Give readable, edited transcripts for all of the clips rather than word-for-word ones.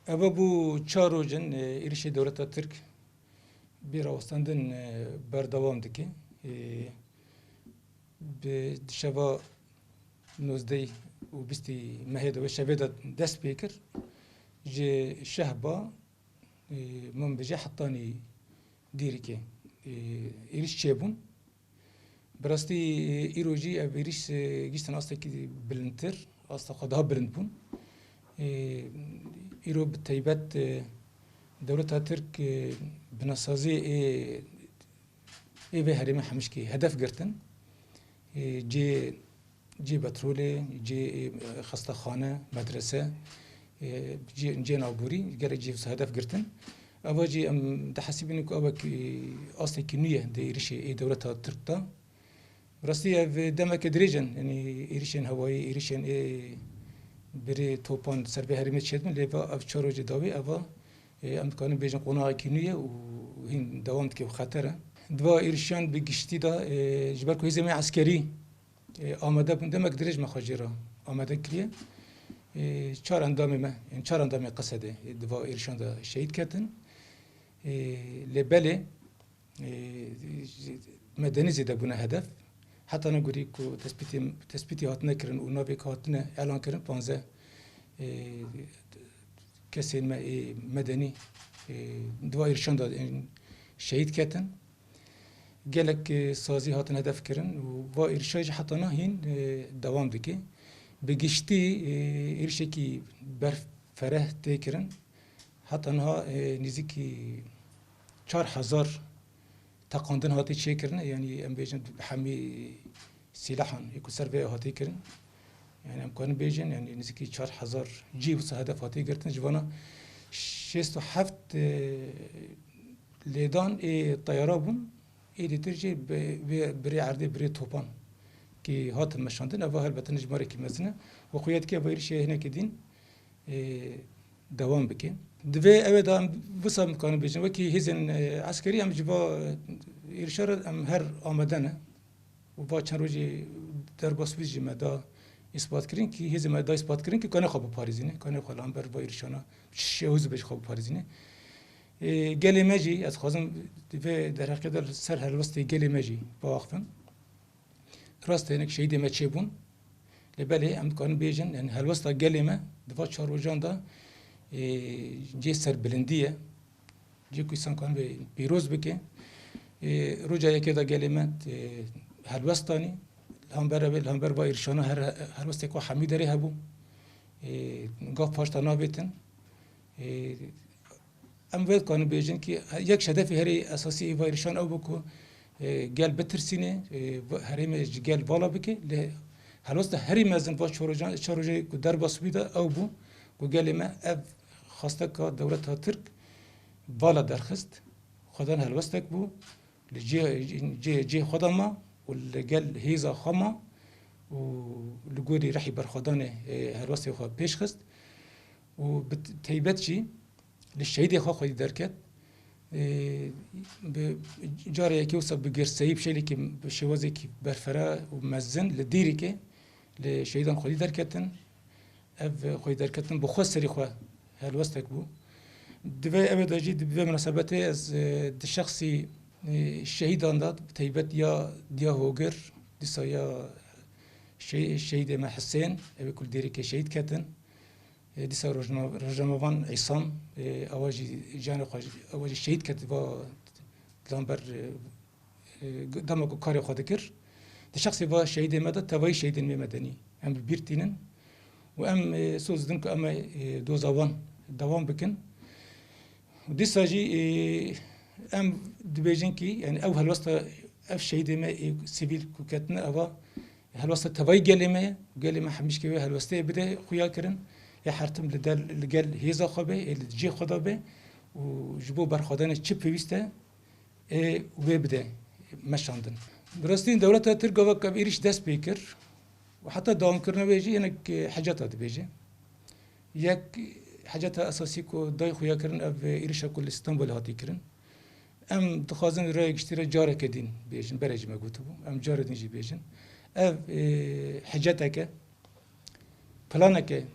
Eva bu çarocun irişi devleta Türk bir avstandın berdavam diki. Bi şeva nozdey u bisti mehede ve şeveda dest bekir. Je şehba من بجا حطاني ديري كي إيريش تشيبون براستی ایروجی او ایریش گیشتن آستا کی بلندتر آستا خداها بلند بون ایرو بتایبت دولت ترک بناسازی ای به هرم همش کی هدف گرتن جی بتروله جی خسته خانه مدرسه جی نابوری گره جی هدف گرتن اواجی ام تحسبینی کو اوک آستا کی نیه ده ایریش ای دولت ترک تا براستی اف دمک دریجن یعنی ایریشن هوایی ایریشن بری توپان سر به هرمت شدن لیوا اف چارو جداوی اوا امکان بیجن قناع کینیه و هین دوام که خطره دوا ایریشان بگشتی دا جبر که هزمه عسکری آماده بون دمک دریج مخاجره آماده کریه چهار اندام ما یعنی چهار اندام قصده دوا ایریشان دا شهید کردن لبله مدنی زده بونه هدف حتی نگوری که تثبیتی هاتنه کرن و ناوی که هاتنه اعلان کرن 15 کسی مدنی دوا ایرشان داد شهید کتن گلک سازی هاتن هدف کرن و با ایرشاج حتی نه هین دوام دکی بگشتی ایرشکی برف فره تکرن حتی نه نزدیکی 4000 تقاندن هاتی چه کرنه یعنی ام بیجن حمی سلاحان یکو سربه هاتی کرن یعنی امکان بیجن یعنی نزدیکی 4000 جیب هدف هاتی گرتن جوانا 67 لیدان طیاره بون دیترجی بری عرضی بری توپان که هات مشاندن اول البته نجماره کی مزنه و خویت که ویرش هنا کدین دوام بکن دوی اوه هم وسا مکانه بیجن وکی هزن عسکری هم جبا ایرشار هم هر آمدنه و با چند روزی در باسویز جمعه دا اثبات کرین که هزن مدا اثبات کرین که کنه خواب پاریزینه کنه خالان بر با ایرشانا شهوز بهش خواب پاریزینه گلی مجی از خوازم دوی در حقیقت سر هر وستی گلی مجی با وقفم راست اینک شهید ما چه بون لبله امکان بیجن یعنی هر وستا گلی ما دوا چهار وجان دا جه سر بلندیه جه کویسان کن به پیروز بکه روجا یکی دا گلیمت هلوستانی لامبر با ایرشانا هر وستی که حمید ره هبو گاف پاشتا نابیتن ام وید کانو بیجن که یک هدف هری اساسی با ایرشان او بکو گل بترسینه هریم گل والا بکه هلوست هری مزن با چاروجه در باسویدا او بو و گلیمه اف خواسته که دولت ترک بالا درخست خدان هلوستک بو لجی خدا ما و لگل هیزا خما و لگوری رحی بر خدان هلوستی خواه پیش خست و تیبت چی لشهیدی خواه خودی درکت جاره یکی وصل بگرسایی بشیلی که بشوازی که برفره و مزن لدیری که لشهیدان خودی درکتن اف خودی درکتن بخواه سری خواه هلوستك بو دوی ابدا جی دوی مناسبته از شخصی شهید انداد تیبت یا دیا هوگر دیسا یا شهید ما حسین ابی کل دیری که شهید کتن دیسا رجموان عیسام اواجی جان خواج اواجی شهید کت با لامبر دماغ کاری خود کر دی شخصی با شهید مدد توای شهید مدنی هم بیرتینن و ام سوزدن که اما دوزاوان دوام بکن و دیساجی ام دبیجن کی یعنی او هلوستا اف شهید ما سیویل کوکتنا اوا هلوستا توای گلمه حمیش که هلوستا بده خویا کرن یا حرتم لگل هیزا خوبه جی خدا به و جبو برخدان چی پیوسته و بده مشاندن درستین دولت ترک و کب ایریش دست بیکر وحتى دوام كرنا بيجي إنك حاجات هاد بيجي يك حاجات أساسية كو داي خويا كرن أف إيرشا كل إسطنبول هاتي كرن أم تخازن رأيك اشتري جارة كدين بيجن برج ما قلتوا أم جارة نجي بيجن أف حاجاتك بلانك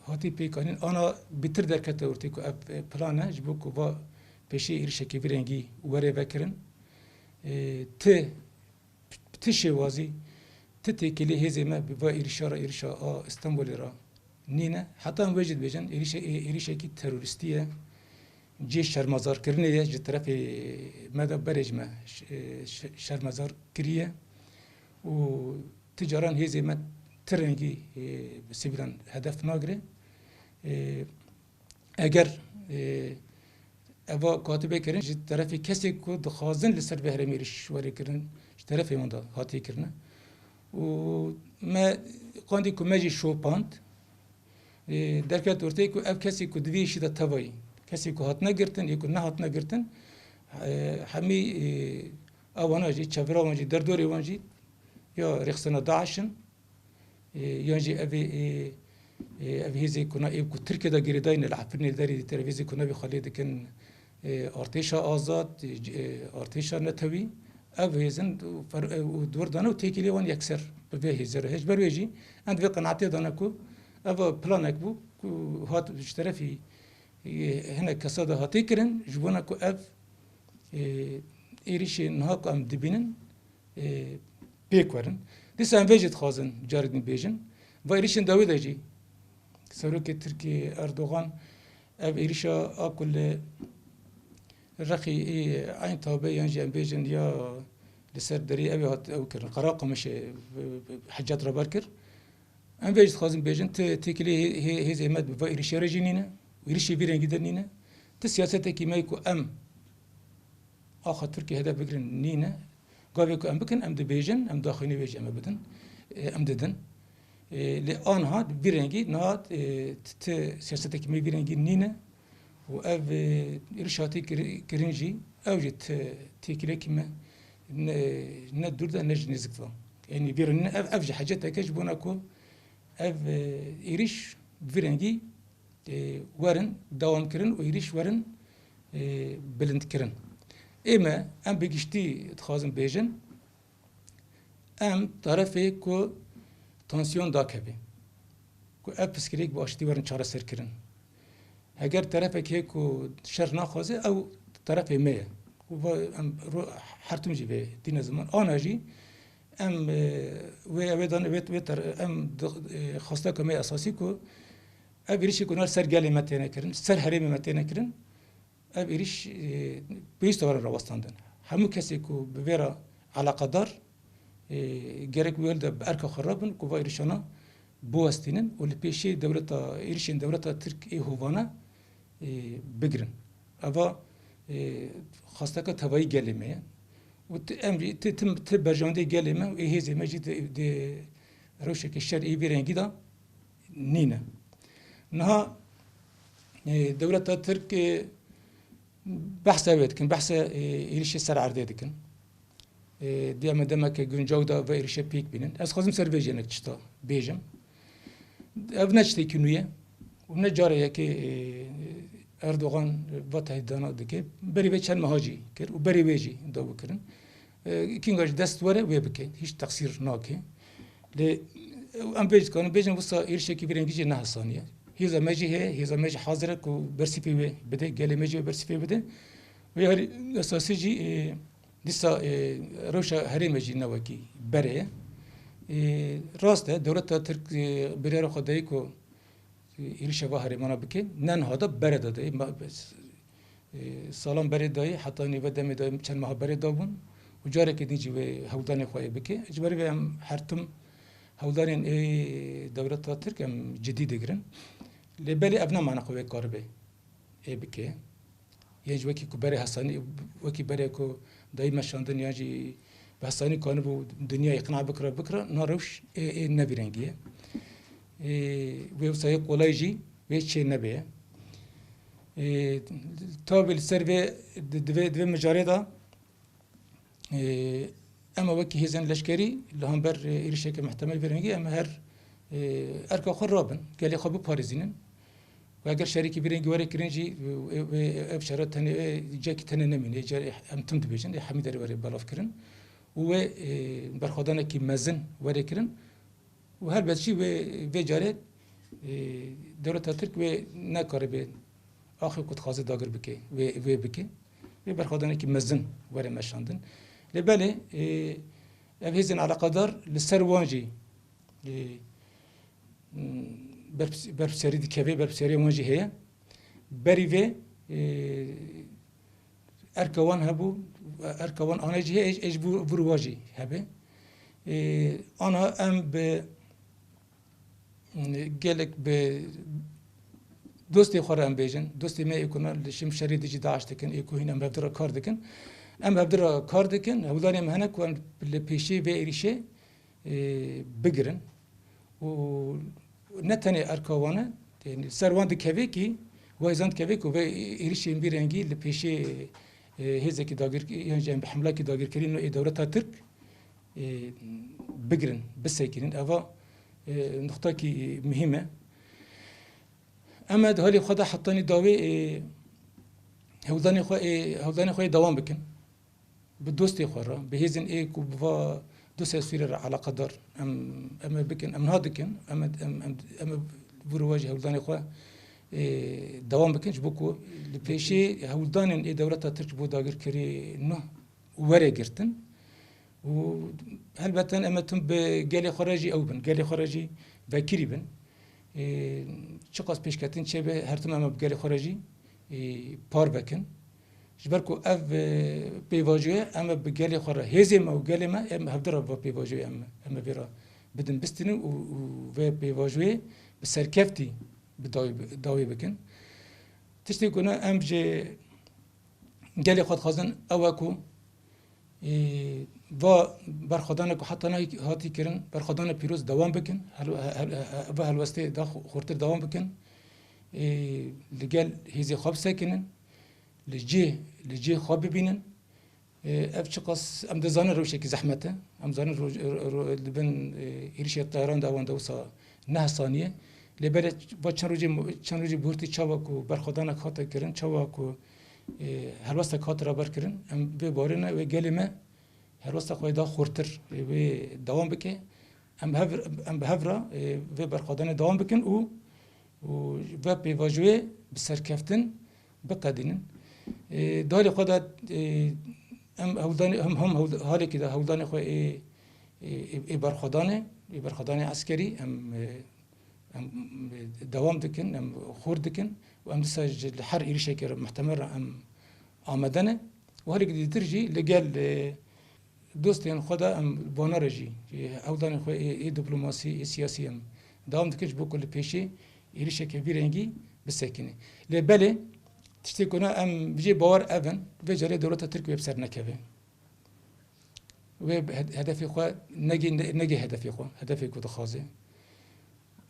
هاتی پیکانین آنا بیتر درکت ورتی کو اف پلانه جبو کو با پیشی ایرشه کی برنگی وره وکرن ت شوازی ت تکلی هزمه با ایرشا استانبول را نینه حتی هم وجد بجن ایرشه کی تروریستیه جی شرمزار کرنه یه جی طرف مدى برجمه شرمزار کریه و تجاران هزمه ترنگی سیبیلان هدف ناگره اگر اوا کاتبه کرن جی طرفی کسی کو دخوازن لسر به هرمیرش وری کرن جی طرفی من دا هاتی کرنه و ما قاندی کو مجی شوپاند درکت ورته کو اف کسی کو دویشی دا توایی کسی کو هات نگرتن یکو نه هات نگرتن همی اوانا جی چبرا وانجی دردوری وانجی یا رخصنا داعشن یانجی اوی هزی کنا ایب کو ترکیه دا گریداین العفرنی داری تلویزی کنا بی خالی دکن ارتشا آزاد ارتشا نتوی اوی هزن دور دانو تیکیلی وان یکسر به هزر هج برویجی اند وی قناعتی دانا کو اوه پلانک بو کو هات بشترفی هنا کساده هاتی کرن جبونا کو اف ایریش نها کو ام دبینن پیک ورن دیس ام وجد خازن جاردین بیجن و ایریشن داوود اجی سروک ترکیه اردوغان اف ایریشا اکل رخی عین تابه یانجی ام بیجن یا لسر دری اوی هات او کرن قراقه مشه حجات را برکر ام وجد خازن بیجن تکلی هز امد و ایریشا رجینینه ويرشي بيرن جدا نينا تسياسته كي ما يكو ام اخر تركي هذا بكرن نينا قابيكو ام بكن ام دبيجن ام داخلي بيج ام بدن ام ددن لان هاد بيرنجي نات ت سياسته كي ما بيرنجي نينا و اف ارشاتي كرنجي اوجت تيكلي كيما ندور ده نج نزكفا يعني بيرن افج حاجات كجبوناكو اف ايريش بيرنجي ورن دوام کرن و ایریش ورن بلند کرن اما ام بگشتی تخازم بیجن ام طرفی کو تانسیون دا کبی کو اپ پسکریک باشتی ورن چاره سر کرن اگر طرفی که کو شر نخوازه او طرفی میه و ام حرتم جی به دین زمان آن جی ام و دان ام خواسته کمی اساسی کو اب ایریش کنار سر گلی متینه کرن سر حریم متینه کرن اب ایریش بیست وار راوستاندن همو کسی کو بویرا علاقه دار گرک ویل ده ارکا خرابن کو ایریشانا بوستینن ول پیشی دولتا ایریشین دولتا ترک هوانا بگرن اوا خواسته که توایی گلیمه و امری تم برجانده گلیمه و هیزه مجید ده روشه که شر ای بیرنگی دا نینه نها دولة ترك بحث أبد كن بحث إيرش سر عرضه دكن دي أما دمك جنجاو دا و إيرش بيك بينن أس خازم سر بيجنك تشتا بيجم أبناش تكنوية ونجارة يكي أردوغان واتها دانا دكي بري بيشان مهاجي كر وبري بيجي داو كرن كينغاش دست وره ويبكي هيش تقصير ناكي ل أم بيج كانوا بيجن وصا إيرش كي بيرنجي نهصانية هذا ماجي هي هذا ماجي حاضرك وبرسيفي بده قال ماجي برسيفي بده ويهري اساسي جي لسه روشا هري ماجي نوكي بري راسته دولة ترك برير خدايكو إيرشا بهري منا بكي نن هذا برد ده بس سلام برد ده حتى نبدأ مدة كان مها برد دابون وجارك ديجي هوداني خوي بكي اجباري بهم حرتم هودانين دولة ترك جديد جرن لبالي أبنا معنا قوي كاربي بكي يجي وكي كبري حساني وكي بري كو دايما شاندن يجي بحساني كانوا بو دنيا يقنع بكرة ناروش نبيرنجيه ويوسايق ولا يجي ويشي نبيه تابع السيرفي دو مجاريدا اما وكي هزن لشكري لهم بر إيرشك محتمل بيرنجي اما هر اركا خرابن قال لي خبو باريزينن واگر شريكي بيرنجي وري كرنجي ابشارات تاني جاكي تاني نمين جاري ام تمت بيجن حميد وري بالاف كرن و برخدانا كي مزن وري كرن و هر بچي و جاري دولت ترک و نکاره به آخر کد خازه داگر بکه و بکه و برخوادانه که مزن وره مشاندن لبله اف هیزن علاقه دار لسر وانجی برپسری دکوه برپسری وانجی هیا بری و ارکوان هبو ارکوان آنها جه اج برواجی هبه آنها ام به گلک به دوستی خورم بیجن دوستی می اکنال شیم شرید جی داعش دکن اکوهین ام ببدر کار دکن ام ببدر کار دکن هودانی مهنه کن لپیشی و ایریشه بگرن و نتنی ارکوانه یعنی سروان دکوی کی وایزان کوی کو و ایریشه بیرنگی لپیشی هزه کی داگر یعنی جنب حمله کی داگر کرین و دولت ترک بگرن بسیکرین اوا نقطه کی مهمه اما ده حالی خدا حطانی داوی هودانی خو دوام بکن به دوستی خورا به هیزن کو بوا دوست سفیر علاقه دار اما بکن ام هادکن اما برواجه هودانی خو دوام بکن جبوکو لپیشی هودانن دولت ترک بو داگر کری نه وره گرتن و البته اما تم به گلی خارجی او بن گلی خارجی بکری بن چقدر پیش کردن چه به هر تم اما بگلی خارجی پار بکن جبر کو اف پیواجوه اما بگلی خارج هزیم او گلی ما ام هفدر با پیواجوه اما برا بدن بستنه و پیواجوه بسرکفتی بداوی بکن تشتی کنه ام جه گلی خود خازن اواکو و برخوادان کو حتی نه هاتی کردن برخوادان پیروز دوام بکن و هلوسته دا خورتر دوام بکن لگل هیزی خواب سکنن لجی خواب ببینن اف چقاس ام دزانه روشه کی زحمته ام زانه لبن ایرش طیران دوان دوسا نه ثانیه لبر با چند روزی بورتی چاوا کو برخوادان خاطر کردن چاوا کو هلوسته خاطر بر کردن ام به بارنه و گلمه هر وقت خواهی دا خورتر و دوام بکن ام به هفرا و برخوادن دوام بکن و پیواجوه بسرکفتن بقدینن دالی خود ام هم حالی که دا هودان خواهی برخوادن عسکری ام دوام دکن ام خورد دکن و ام دسا هر ایریشه که محتمل ام آمدنه و هر که درجی لگل دوستان خدا ام بانارجی اودان خو ای دیپلماسی سیاسی ام دوام دکش بو کل پیشی ایریشه که بیرنگی بسکنه لبله تشتی کنه ام بجی باور اون و جری دولت ترکیه بسر نکوه و هدفی خو نگی هدفی خو هدفی کو خازه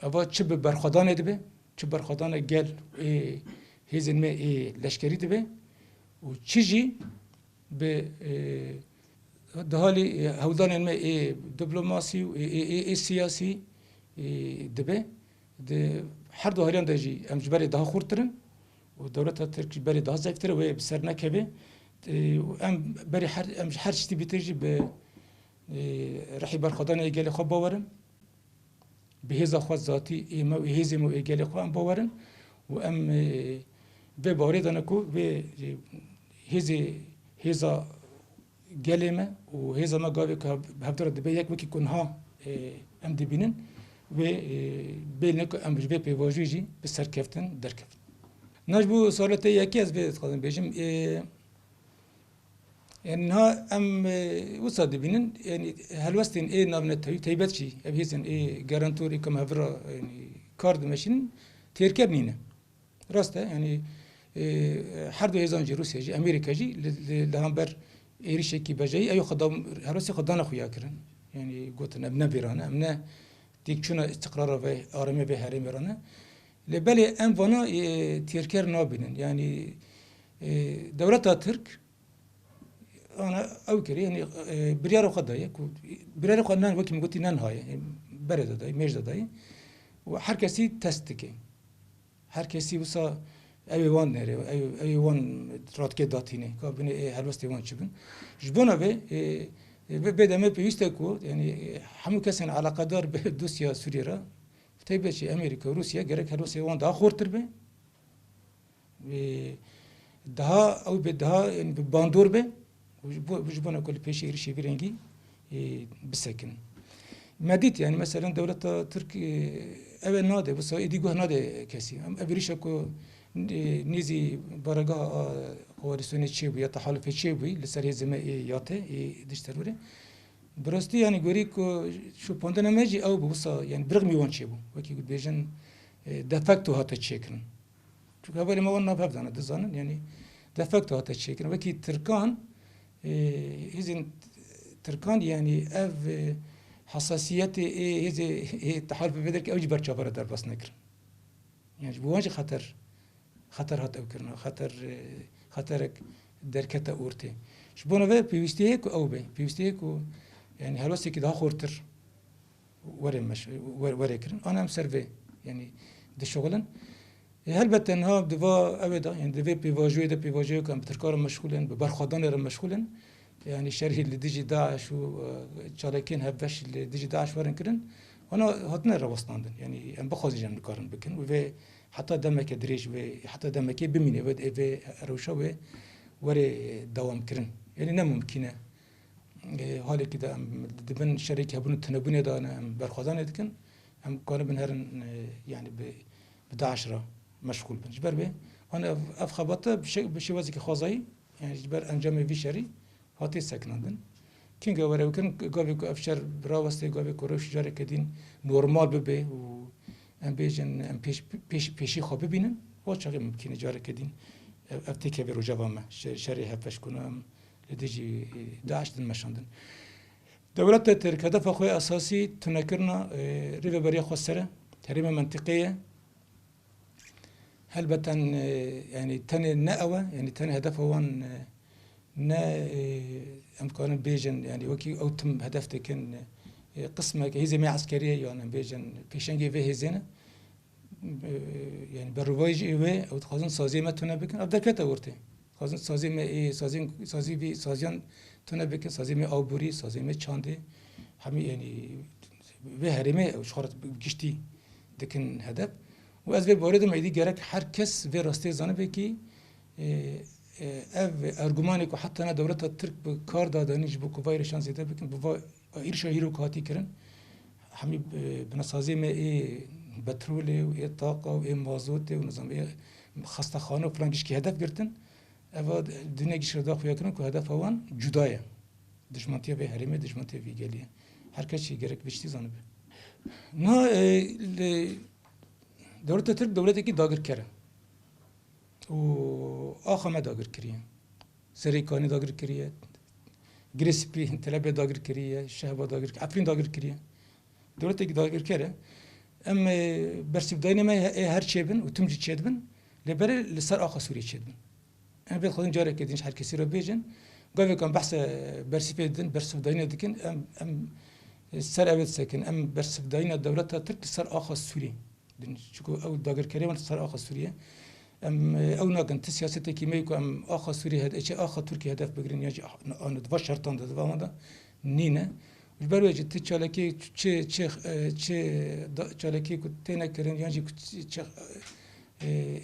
اوا چه به برخدان دبه چه برخدان گل هیزن می لشکری دبه و چیجی به ده حالی هودان علم دیپلماسی و سیاسی دبه ده هر دو هریان داشی ام جبری ده خورترن و دولت ترک جبری ده ضعیفتره و بسر نکبه ام بری هر چیزی بیترجی به رحی برخدان ایگل خواب باورن به هزا خواست ذاتی ایما و هزی مو ایگل خواب باورن و ام به باری دانکو و هزا گلمه و هزا ما گاوی که هفدر دبی یک وکی کنها ام دبینن و بیلنه که ام جبه پیواجویی به سرکفتن درکفتن نجبو سوالت یکی از بیت خواهیم بیشیم یعنی ها ام وصل دبینن یعنی هلوستین نابنت تایبت چی ابهیزن گارانتوری کم هفرا یعنی کارد ماشین ترکب نینه راسته یعنی هر دو هزانجی روسیه جی امریکا جی لهم بر ایریشه کی بجایی ایو خدام هروسی خدانه خویا کرن یعنی گوتن ابن بیرانه امنه دیک چون استقرار و آرامی به هرم ایرانه لبلی ام وانا تیرکر نابینن یعنی دولت ترک انا او کری یعنی بریار خدایه کو بریار خود نان وکی میگوتی نان های برد دای میج دای و هر کسی تست کی هر کسی وسا ایوان نره ایوان راتکه داتینه که بینه هلوستی وان چبن جبونا به بدمه پیوسته کو یعنی همون کسان علاقه دار به دوسیا سوریه را تبي شيء أمريكا وروسيا جرك هالوسيا وان ده خورتر به ده أو بدها يعني بباندور به وجبنا كل بيش يرشي برينجي بسكن مديت يعني مثلا دولة تركي أول نادي بس إدي جوه نادي كسي أبريش أكو نيزي برجع وارسوني تشيبي يتحالف تشيبي لسرية زمائياته دشتروره براستی يعني گوری که شو پاندن ماجی او بوسا يعني برغم يوان شيبو وكي قد بيجن دفاكتو هاتا تشيكن شو كابالي ما وانا بفضل دزانن يعني دفاكتو هاتا تشيكن وكي تركان هزين تركان يعني اف حساسيتي هزي تحالف بدرك اوجي برشا برا در بس نكر يعني بواجه خطر هات او كرنا خطرك دركتا اورتي شبونا في بيستيك او بي بيستيك يعني هلوسي كده خورتر وري مش وري كرن انا مسرفي يعني ده شغلن هل بتنها دفا ابدا يعني دفا بيفاجوي كان بتركار مشغولن ببرخدان مشغولن يعني الشرح اللي ديجي داعش وشاركين هبش اللي ديجي داعش ورن كرن وانا هاتنا روستاندن يعني ام بخوزي جن كارن بكن وفي حتى دمك دريج وحتى دمك بميني في روشا وري دوام كرن يعني نممكنه حالی که دبن شریک هبون تنبونه دانه برخوادانه دکن هم کار بنهرن يعني بداعش را مشغول بن جبر به أنا أفخبطة بشيء وزي كخوازي يعني جبر أنجام في شري هاتي سكناندن كين جواره وكن قابي أفشر براوستي قابي كروش جاري كدين نورمال ببه و أم بيجن أم بيشي خو ببينن وشغل ممكن جاري كدين أفتكر بروجا ما شري هفش كنا لديجي داعش دن مشاندن دولت ترك هدف أخوي أساسي تنكرنا ريفا بريا خسرة تريمة منطقية هل بتن يعني تن نأوى يعني تن هدف هو نا أمكان بيجن يعني وكي أو تم هدف تكن قسمة هي ما عسكرية يعني بيجن بيشنجي في هزينة يعني بالرواج إيه أو تخزن سازي ما تنبكن أبدا كده ورته خازن سازی می سازی بی سازیان تونه بکن سازی می آبوری سازی می چانده همین یعنی به هرمه شخارت گشتی دکن هدف و از به وارد میدی گرک هر کس به راسته زنه بکی ارگومانی که حتی نه دولت ترک به کار دادنیش بو کوبای رشان زیاده بکن بو ایرشا هیرو کاتی کرن همین بناسازی می بترول و طاقه و مازوت و نظام خسته خانه و فلان کی هدف گرتن اول دنیا گیش ردا خویا کنن که هدف هوان جدایه دشمنتیه به هرمه دشمنتیه ویگلیه هر کسی گرک بچتی زنه به نه دولت ترک دولتی که داگر کره و آخه ما داگر کریه سریکانی داگر کریه گریسپی تلبه داگر کریه شهبا داگر افرین داگر کریه دولتی که داگر کره ام برسیب داینه ما هر چه بن و تمجی چه بن لبره لسر آخه سوری چه بن أنا بيت خدين جارك كدينش حد كثير بيجن قبل كان بحث برسيف دين برسيف داينا دكن أم السر أبد سكن أم برسيف داينا دولة ترك السر آخر سوري دين شكو أو داغر كريم السر آخر سوريا أم أو ناقن تسياسة كيميكو أم آخر سوري هذا شيء آخر تركي هدف بقرين يجي أنا دفع شرطان دفع ماذا نينا البروج تشالكي تشالكي كنتنا كرين يجي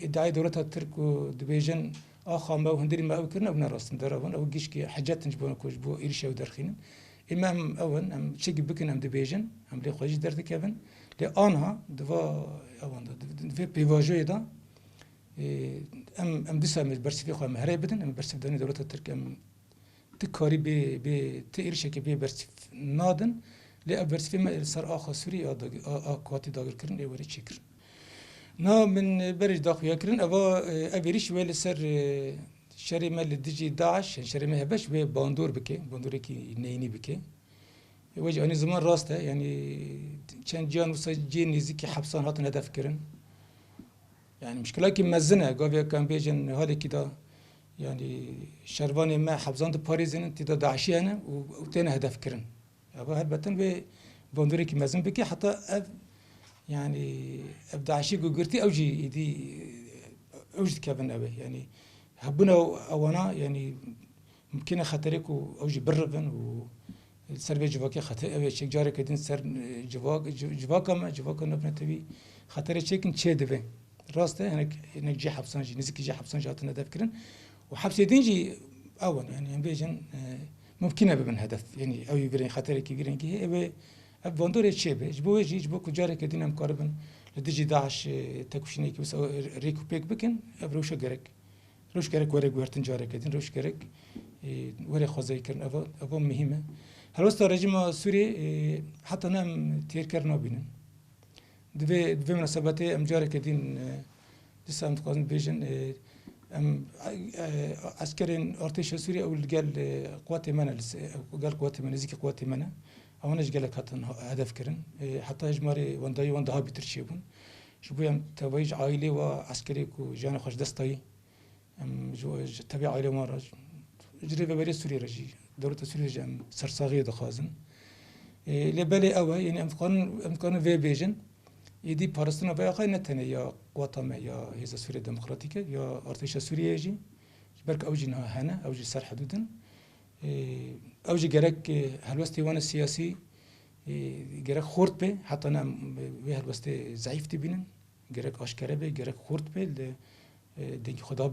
ادعاء دولة ترك ودبيجن آخر ما وهندري ما أوكرنا وبنا راستن درابون أو جيش كي حاجات نجبون كوج بو إيرشة ودرخين إما أول أم شيء بكن أم دبيجن أم لي خواجي درد كابن لأنها دفا أول دفا بيواجه دا أم دسا برسيف خوا مهري بدن أم برسيف داني دولة الترك أم تكاري ب تإيرشة كي برسيف نادن لأ برسيف ما صار آخر سوري قاتي داغر كرن إيوري شكر نا من برج داخل يكرن أبا أبيريش ويل سر شري مال ديجي داعش شري ما هبش باندور بكي باندور كي نيني بكي وجه أنا زمان راسته يعني كان جان وسجين نزيكي حبسان هاتنا هدف كرن يعني مشكلة كي مزنة قابل كان بيجن هذا كده يعني شرباني ما حبسان ده باريزين تدا داعشي أنا وتنا هدف كرن أبا هالبتن باندور كي مزن بكي حتى يعني ابدا عشي قرتي اوجي دي اوجد كابن ابي يعني هبنا وانا يعني ممكن خاطرك اوجي برفن سر به جواکی خطر اوه چک جاره کدین سر جواکا نبنتوی خطر چکن چه دوه راسته هنک جی حبسانجی نزدیک جی حبسانجی هاتن هدف کردن و حبس دینجی اول يعني هم بيجن ممكن ببن هدف يعني او يقرين خطر كي يقرين كي اوه افوندور تشيبه جبو يجي جبو كجاره كدين ام قربن لدجي داعش تكوشني كي بس ريكو بيك بكن ابروش غرك روش غرك ورق ورتن جاره كدين روش غرك ورق خوزي كرن افو مهمه هل وسط رجيم سوري حتى نام تيركر نوبينن دبي مناسبته ام جاره كدين لسه ام تقازن بيجن ام عسكرين ارتش سوريا او قال قوات منا قال قوات منا زيك قوات منا او نج قال كاتن هدف كرن حتى اجماري ونداي وندها بترشيبون شبو يم تويج عائله وعسكري كو جان خوش دستاي ام جو تبع عائله مراج جري ببري سوريا رجي دوله سوريا جام سرساغي دخازن لبالي او يعني امكان في بيجن يدي بارستنا بيا خاين نتنه يا قواتما يا هيزا سوريا ديمقراطيكه يا ارتش سوريا يجي برك اوجي نها هنا اوجي سر حدودن اوجي جرك هلوستي وانا السياسي جرك خورت به حتى انا به هلوستي ضعيف تبينن جرك اشكره به جرك خورت به دنگ خدا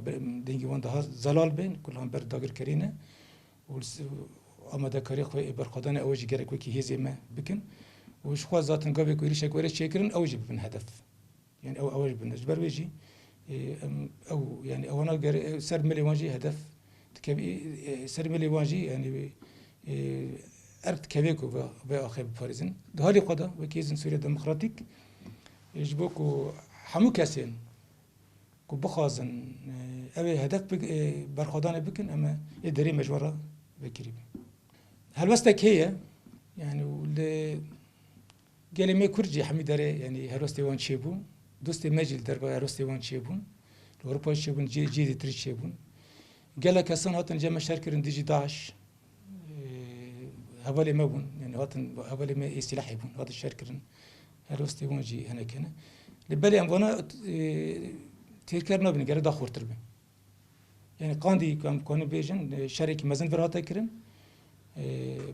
دنگ وان ده زلال بين كلهم بر داگر کرینه آماده کاری خو برخدان اوجي جرك وكي هيزي ما بكن وش خو ذاتن قبل كوريش كوري شكرن اوجي بن هدف يعني او اوج بالنسبه لويجي او يعني او انا سر ملي واجي هدف تكبي سر ملي واجي يعني ارت كبيكو باخر باريزن دهالي قدا وكيزن سوريا ديمقراطيك يجبوكو حمو كاسين كو بخازن ابي هدف برخدان بكن اما ادري مجوره بكريم هل وستك هي يعني گلی می کرجی همی داره یعنی هراستی وان چیبون دوستی مجل درباره هراستی وان چیبون اروپا چیبون جدی تری چیبون گله کسان هاتن جمع شرکرین دیجی داعش حوالی ما بون یعنی هاتن حوالی ما سلاحی بون هات شرکرین هراستی وان جی هنه کنه لبلی ام وانا تیرکر نبینه گره دا خورتر بین یعنی قاندی کم کنه بیجن شریک مزن ورهاته کرن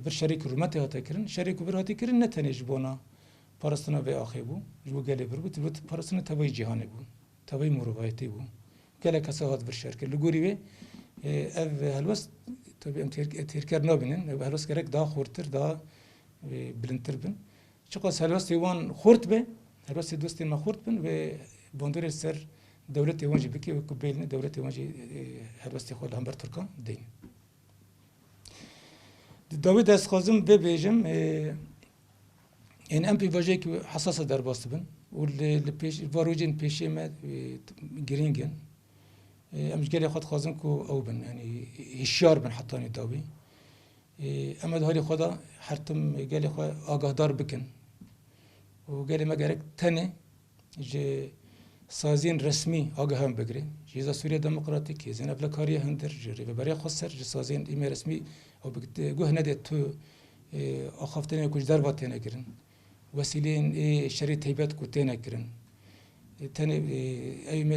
بر شریک رومته هاته کرن شریک ورهاته کرن نتنیج بونا پارستنا به آخه بو جو گله بر بود بود پارستنا توی جهانی بو توی مروایتی بو گله کسات بر شرکت لگوری و اف هلوست توی ام تیرکر نبینن هلوست کرک دا خورتر دا بلندتر بن چقدر هلوست یوان خورت به هلوست دوستی ما خورت بن و باندور سر دولت یوانجی بکی و کبیلن دولت یوانجی هلوست خود هم بر ترکان دین داوود از خازم ببیجم این ام پی واژه که حساس در باست بن و لپیش واروجین پیشی ما گرینگن امش گلی خود خازم کو او بن یعنی هشیار بن حتانی داوی اما دهالی خدا حرتم گلی خود آگاه دار بکن و گلی ما گرک تنه جه سازین رسمی آگاه هم بگیره جیزا سوریه دموکراتیک زین افلکاری هندر جری و برای خسر جه سازین ایمه رسمی او بگت گوه نده تو آخافتنه کج در وقت نگیرن وسیلین شریط هیبت کوته نگیرن تن ایم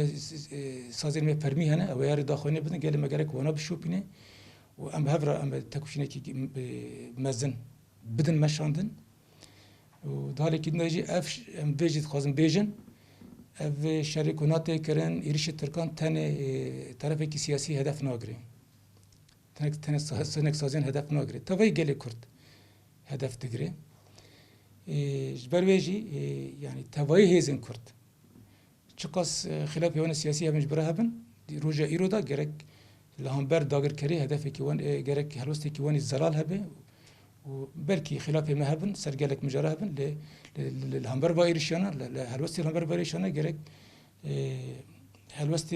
سازین می فرمی هنه او یاری داخلی بدن گلی مگرک وانا بشوپینه و ام هفرا ام تکوشینه کی مزن بدن مشاندن و دالی کی نجی اف ام بیجید خازم بیجن اف شریکونات کرن ایرش ترکان تن طرف کی سیاسی هدف ناگیره تنك سازين هدف ناگره توی گلی کرد هدف دگره جبرویجی يعني توی هیزن کرد چقاس خلاف يوان السياسي هم جبره هبن روجا إيرودا جرك لهم بر داگر كري هدف كيوان جرك هلوست كيوان الزلال هبه وبلكي خلاف ما هبن سرجلك مجرى هبن لهم بر بايرشانا هلوست لهم بر بايرشانا جرك هلوست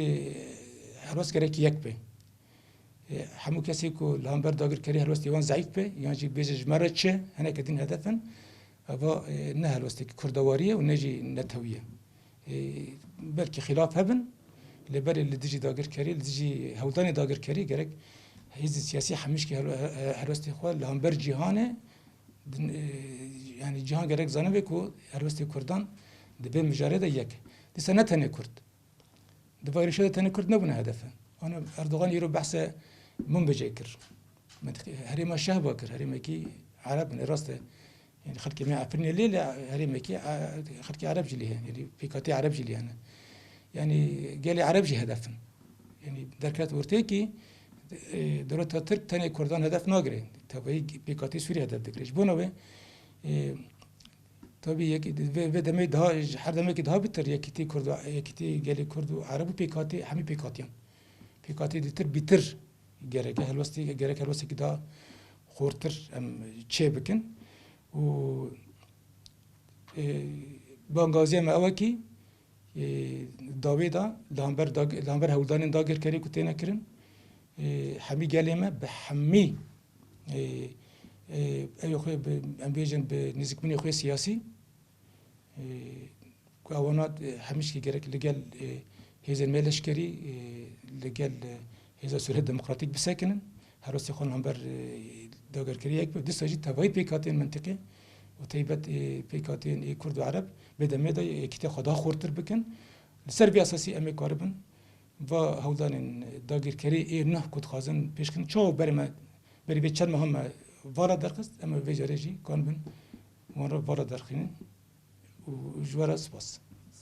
جرك يكبه همو کسی که لامبر داگر کری هلوستی وان ضعیف به یعنی چی بیش مرد چه هنر کدین هدفن و نه هلوستی کردواریه و نجی نتویه بلکه خلاف هبن لبر لدیجی داگر کری لدیجی هودانی داگر کری گرک هیز سیاسی همیش که هلوستی خواه لامبر جهانه يعني جهان گرک زنه کو هلوستی کردان دبی مجارده یک دیسه نتنه کرد دبایرشه تنه کرد نبونه هدفه أنا أردوغان يرو بحث من بجيكر هريما شهبة كر هريما كي عرب من راسته يعني خلقي ما عفرني ليه هري مكي خلقي عرب جلي يعني بيكاتي عرب جلي أنا يعني قالي عرب جي هدفن يعني دركات ورتيكي دولت ترك تاني كردان هدف ناگره تابعی بيكاتي سوري هدف دكريش بونه تابعی یک و دمی ده هر دمی که ده بیتر یکیتی کرد یکیتی گلی کرد و عربو بيكاتي همي بيكاتيان بيكاتي دیتر بیتر گرگه هلوستی گرگه هلوستی که ده خورتر ام چه بکن و بانگازی ما اوکی داویدا لامبر هولدان داگر کری کتینا کرن همي قاليمة بحمي أي أخوي أمبيجن بنزك مني أخوي سياسي كأوانات هميش كي جرك لقال هذا الملشكري لقال هذا سوريا الديمقراطيك بساكنن هروسي خون همبر داگر كري يك دي ساجي تبعي بيكاتين منطقي وتيبت بيكاتين كرد وعرب بدمه دا كتاب خدا خورتر بكن لسر أساسي أمي قاربن و هودان داگر کری ای نه کد خازن پیش کن چاو بری به چند مهم وارد درخست اما ویجاره جی کان بن وارد درخینن و جوار سپاس